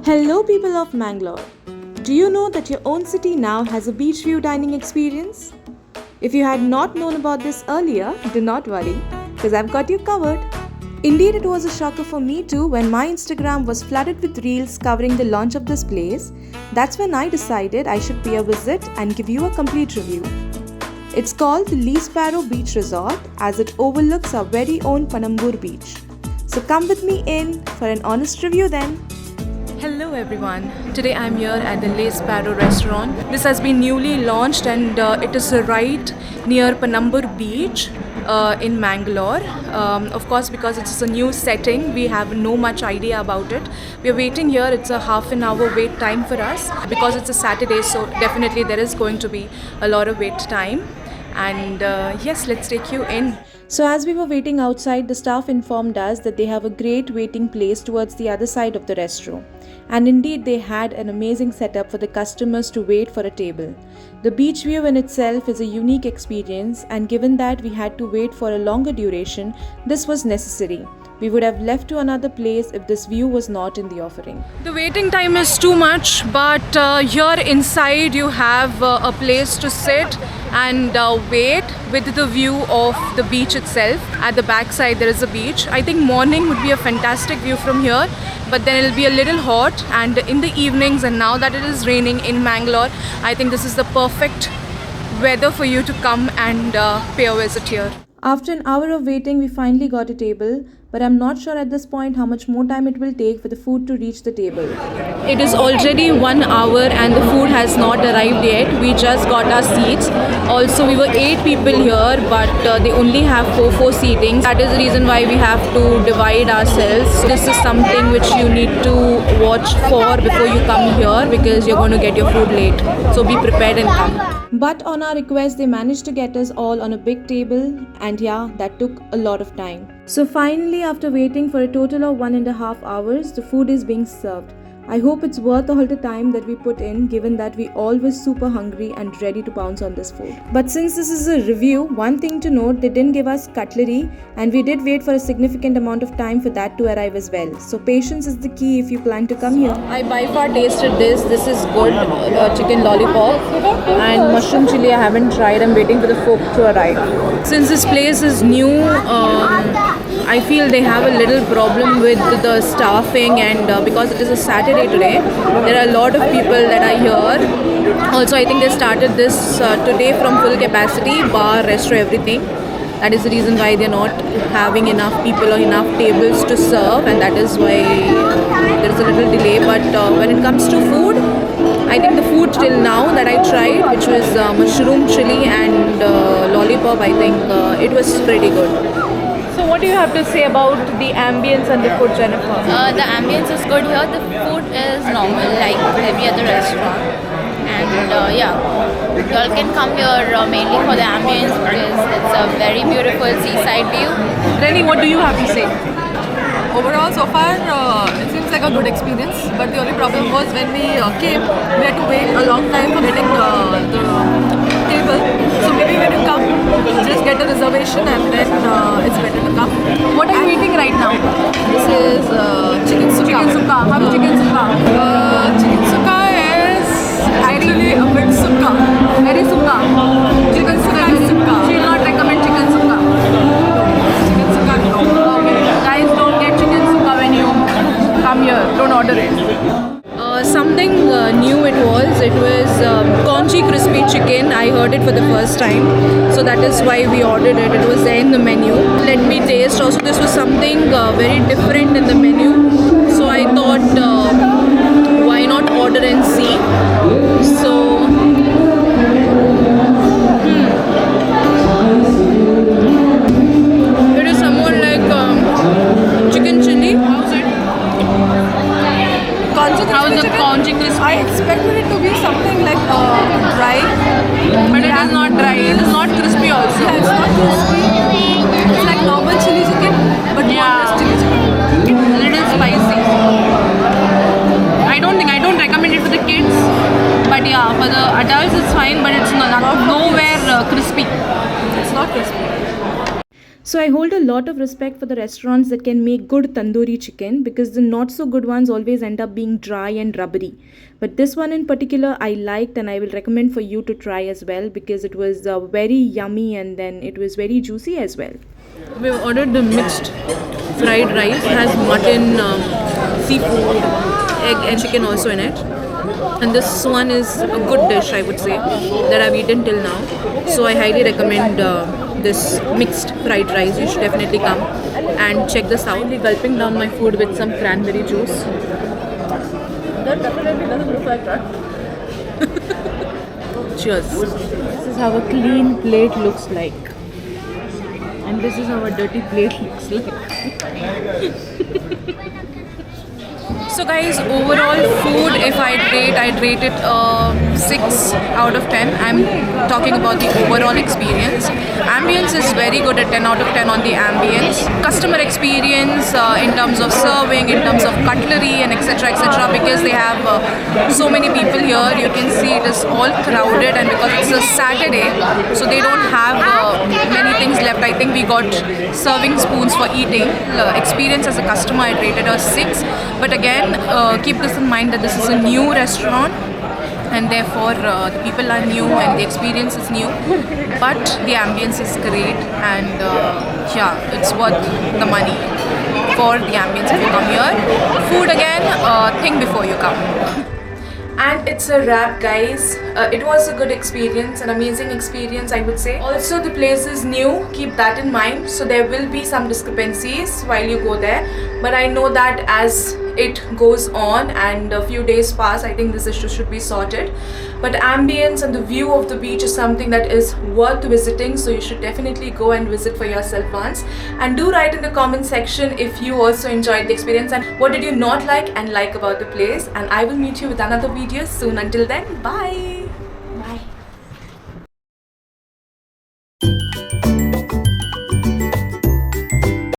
Hello, people of Mangalore. Do you know that your own city now has a beach view dining experience? If you had not known about this earlier, do not worry, because I've got you covered. Indeed, it was a shocker for me too when my Instagram was flooded with reels covering the launch of this place. That's when I decided I should pay a visit and give you a complete review. It's called the Lee Sparrow Beach Resort as it overlooks our very own Panambur beach. So come with me in for an honest review then. Hello everyone, today I'm here at the Lee Sparrow restaurant. This has been newly launched and it is right near Panambur beach in Mangalore. Of course, because it's a new setting, we have no much idea about it. We are waiting here, it's a half an hour wait time for us because it's a Saturday, so definitely there is going to be a lot of wait time. And yes, let's take you in. So as we were waiting outside, the staff informed us that they have a great waiting place towards the other side of the restroom. And indeed, they had an amazing setup for the customers to wait for a table. The beach view in itself is a unique experience, and given that we had to wait for a longer duration, this was necessary. We would have left to another place if this view was not in the offering. The waiting time is too much, but here inside you have a place to sit and wait with the view of the beach itself. At the back side there is a beach. I think morning would be a fantastic view from here, but then it'll be a little hot, and in the evenings, and now that it is raining in Mangalore, I think this is the perfect weather for you to come and pay a visit here. After an hour of waiting, we finally got a table, but I'm not sure at this point how much more time it will take for the food to reach the table. It is already 1 hour and the food has not arrived yet. We just got our seats. Also, we were 8 people here, but they only have 4 seatings. That is the reason why we have to divide ourselves. This is something which you need to watch for before you come here, because you're going to get your food late. So be prepared and come. But on our request, they managed to get us all on a big table, and yeah, that took a lot of time. So finally, after waiting for a total of 1.5 hours, the food is being served. I hope it's worth all the time that we put in, given that we all were super hungry and ready to pounce on this food. But since this is a review, one thing to note, they didn't give us cutlery, and we did wait for a significant amount of time for that to arrive as well. So patience is the key if you plan to come here. I by far tasted this. This is good chicken lollipop, and mushroom chili I haven't tried. I'm waiting for the folk to arrive. Since this place is new, I feel they have a little problem with the staffing, and because it is a Saturday today, there are a lot of people that are here. Also, I think they started this today from full capacity, bar, restaurant, everything. That is the reason why they're not having enough people or enough tables to serve, and that is why there is a little delay. But when it comes to food, I think the food till now that I tried, which was mushroom chili and lollipop, I think it was pretty good. So what do you have to say about the ambience and the food, Jennifer? The ambience is good here. The food is normal, like every other restaurant. And yeah, you all can come here mainly for the ambience because it's a very beautiful seaside view. Renny, what do you have to say? Overall, so far, it seems like a good experience. But the only problem was when we came, we had to wait a long time for getting the table. So maybe when you come, just get a reservation and then it's better to come. What are you eating right now? This is chicken sukka. Chicken sukka. How's chicken sukka? Chicken sukka is actually a bit sukka. Very sukka. Chicken sukka is sukka. She will not recommend chicken sukka. Chicken sukka, no. Okay. Guys, don't get chicken sukka when you come here. Don't order it. Something new it was. It was congee crispy chicken. I heard it for the first time. So that is why we ordered it. It was there in the menu. Let me taste. Also, this was something very different in the menu. So I thought, why not order and see? So it is somewhat like chicken chili. How's it? How is the congee crispy? I expected it to be something like dry. But it is not dry. It is not crispy also. Yeah, it's not crispy. It's like normal chili chicken, but Yeah. not chili chicken. A little spicy. I don't recommend it for the kids. But yeah, for the adults it's fine. But it's nowhere crispy. It's not crispy. So I hold a lot of respect for the restaurants that can make good tandoori chicken, because the not so good ones always end up being dry and rubbery. But this one in particular I liked, and I will recommend for you to try as well, because it was very yummy and then it was very juicy as well. We've ordered the mixed fried rice. It has mutton, seafood, egg and chicken also in it. And this one is a good dish, I would say, that I've eaten till now. So I highly recommend this mixed fried rice. You should definitely come and check this out. I'm gulping down my food with some cranberry juice. That definitely doesn't reflect, right? Cheers. This is how a clean plate looks like. And this is how a dirty plate looks like. So guys, overall food, if I'd rate it 6 out of 10. I'm talking about the overall experience. Ambience is very good at 10 out of 10 on the ambience. Customer experience in terms of serving, in terms of cutlery and etc, because they have so many people here. You can see it is all crowded, and because it's a Saturday, so they don't have many things left. I think we got serving spoons for eating. Experience as a customer, I'd rated a 6. But again, keep this in mind that this is a new restaurant, and therefore the people are new and the experience is new, but the ambience is great, and yeah, it's worth the money for the ambience if you come here. Food again, think before you come. And it's a wrap, guys. It was a good experience, an amazing experience, I would say. Also, the place is new, keep that in mind, so there will be some discrepancies while you go there, but I know that as it goes on and a few days pass, I think this issue should be sorted. But ambience and the view of the beach is something that is worth visiting, so you should definitely go and visit for yourself once. And do write in the comment section if you also enjoyed the experience and what did you not like and like about the place. And I will meet you with another video soon. Until then, bye.